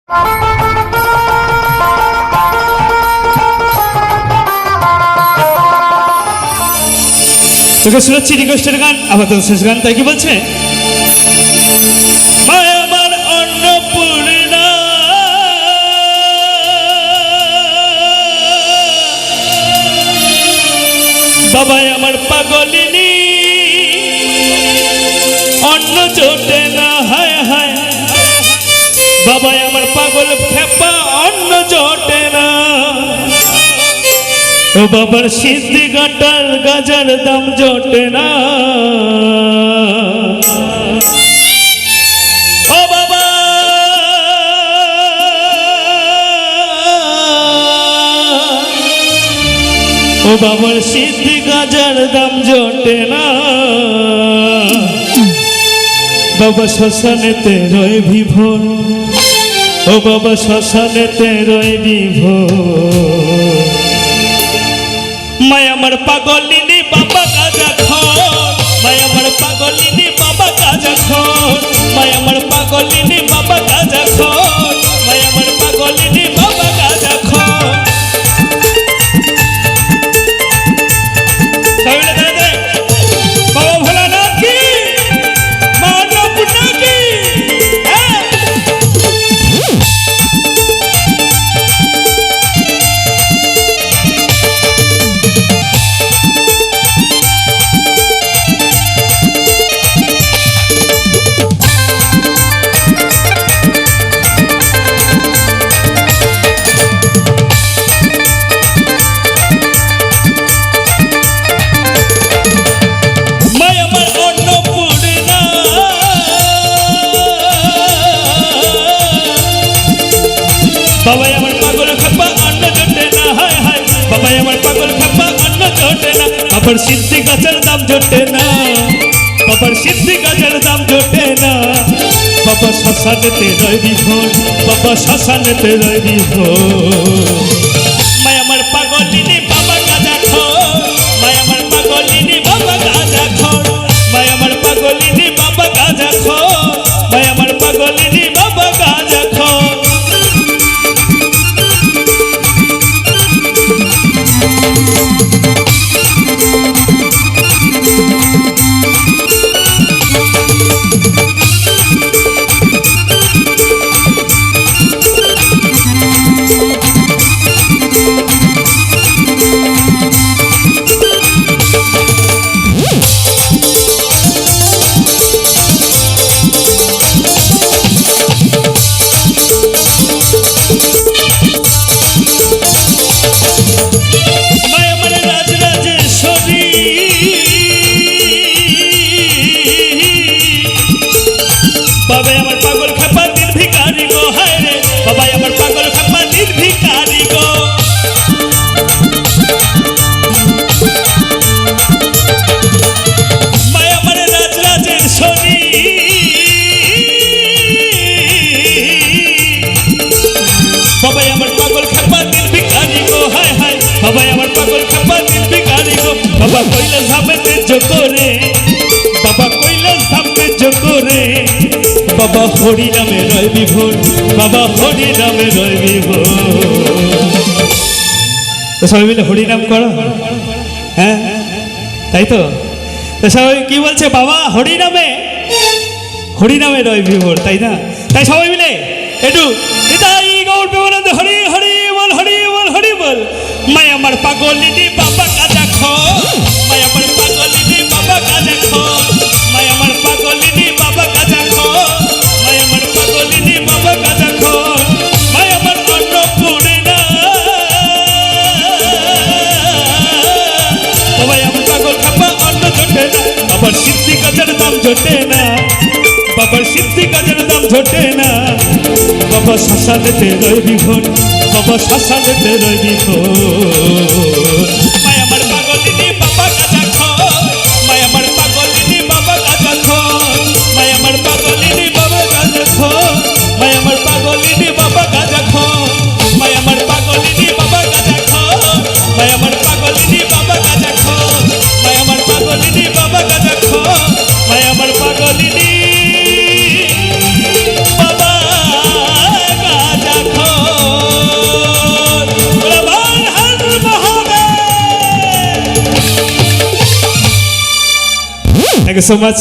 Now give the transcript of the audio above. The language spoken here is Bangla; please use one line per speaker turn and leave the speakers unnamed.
তোকে শোনাচ্ছি রিকোয়েস্টের গান, আবার তো শেষ গান, তাই কি বলছে? আমার অন্নপূর্ণা বাবাই আমার পাগলিনী, অন্ন জোটে না, হায় হায় বাবাই আমার পাগল খেপা, অন্ন জোটে না। ও বাবার সিদ্ধি কাটার গাজার দাম জোটে না। ও বাবা ও বাবার সিদ্ধি গাজার দাম জোটে না। বাবা শ্মশানেতে রয় বিভোর, ও বাবা শ্মশানেতে রয় বিভোর। মায় আমার পাগলিনী বাবা গাজা খোর, মায় আমার পাগলিনী বাবা গাজা খোর, মায় আমার পাগলিনী বাবা গাজা খোর, মায় আমার পাগলিনী বাবা গাজা খোর। বাবা ভোলানাথ কি, মা অন্নপূর্ণা কি। বাবাই আমার পাগল খাপা অন্ন জোটে না, হায় হায় বাবাই আমার পাগল খাপা অন্ন জোটে না। বাবার সিদ্ধি গাছের দাম জোটে না, বাবার সিদ্ধি গাছের দাম জোটে না। বাবা শ্মশানেতে রয় বিভোর, বাবা শ্মশানেতে রয় বিভোর। মায় আমার পাগলিনী বাবা গাজা খোর, মায় আমার পাগলিনী বাবা গাজা খোর, মায় আমার পাগলিনী বাবা গাজা খোর, মায় আমার পাগলিনী বাবা গাজা খোর। বাবাই আমার পাগল খাপা নির্ভিকারি গো, হায় রে বাবাই আমার পাগল খাপা নির্ভিকারি গো। মায় আমার রাজরাজের শনি, বাবাই আমার পাগল খাপা নির্ভিকারি গো, হায় হায় বাবাই আমার পাগল খাপা নির্ভিকারি গো। বাবা কৈলাস ধামে তেজ করে, বাবা কৈলাস ধাম তেজ করে, বাবা হরি নামে রয় বিভোর, বাবা হরি নামে রয় বিভোর। তো সবাই মিলে হরি নাম করো, হ্যাঁ তাই তো। তো সবাই কি বলছে, বাবা হরি নামে রয় বিভোর, তাই না? তাই সবাই মিলে একটু নিতাই গৌর প্রেমানন্দে হরি হরি বল, হরি বল, হরি বল। মায় আমার পাগলিনী বাবা গাজা খোর, মায় আমার পাগলিনী বাবা গাজা খোর, মায় আমার পাগলিনী বাবা গাজা খোর, মায় আমার পাগলিনী বাবা গাজা খোর। মায় আমার অন্নপূর্ণা বাবাই আমার পাগল খাপা অন্ন জোটে না। বাবার সিদ্ধি গাছের দাম জোটে না, বাবার সিদ্ধি গাছের দাম জোটে না। বাবা শ্মশানেতে রয় বিভোর, বাবা শ্মশানেতে রয় বিভোর। মায় আমার পাগলিনী বাবা গাজা খোর, মায় আমার পাগলিনী বাবা গাজা খোর, মায় আমার পাগলিনী বাবা গাজা খোর, মায় আমার পাগলিনী বাবা গাজা খোর, মায় আমার পাগলিনী বাবা গাজা খোর, মায় আমার পাগলিনী বাবা গাজা খোর, মায় আমার পাগলিনী বাবা গাজা খোর, মায় আমার পাগলিনী বাবা গাজা থ্যাংক ইউ সো মাচ।